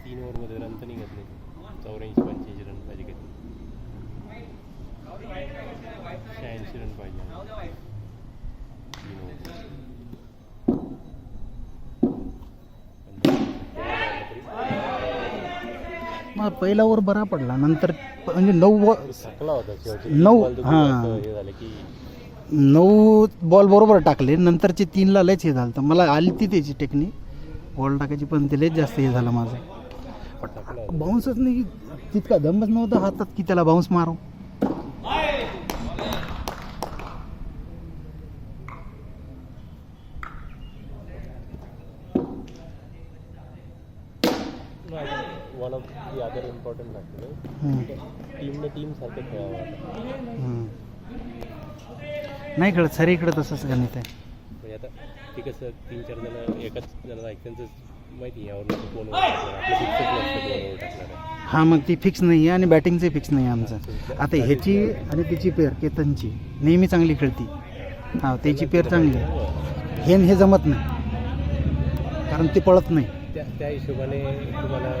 3 ओव्हरमध्ये run तर निघत नाही. 84-85 रन पाहिजे काही 86 रन पाहिजे 3 ओव्हर. मग पहिला ओव्हर बरा पडला, नंतर म्हणजे 9 सकला होता शेवटी. 9 बॉल तर हां हे झालं की 9 बॉल बरोबर टाकले, नंतरचे 3ला लयच हे झालं. तर मला आली ती त्याची टेक्निक बॉल टाकायची, पण ते लयच जास्त हे झालं माझं. सकला होता. बाउन्सच नाही, तितका दमच नव्हता हातात की त्याला बाउन्स मारू. One of the other important factor टीमने टीम सारखं खेळावं आता. नाही कळत सरीकडे तसंच गणित आहे. म्हणजे आता ते कसं 3-4 जण एकाच जणाला त्यांचं माहिती आहे यावर कोण ओव्हर टाकणार, आपलं फिक्सच नसतं कोण ओव्हर टाकणार आहे. हां मग ती फिक्स नाही आहे आणि बॅटिंगचं फिक्स नाही आहे आमचं. आता ह्याची आणि तिची पेअर केतनची नेहमी चांगली खेळती. हां त्याची पेअर चांगली आहे. हे जमत नाही कारण ती पळत नाही. त्या हिशोबाने तुम्हाला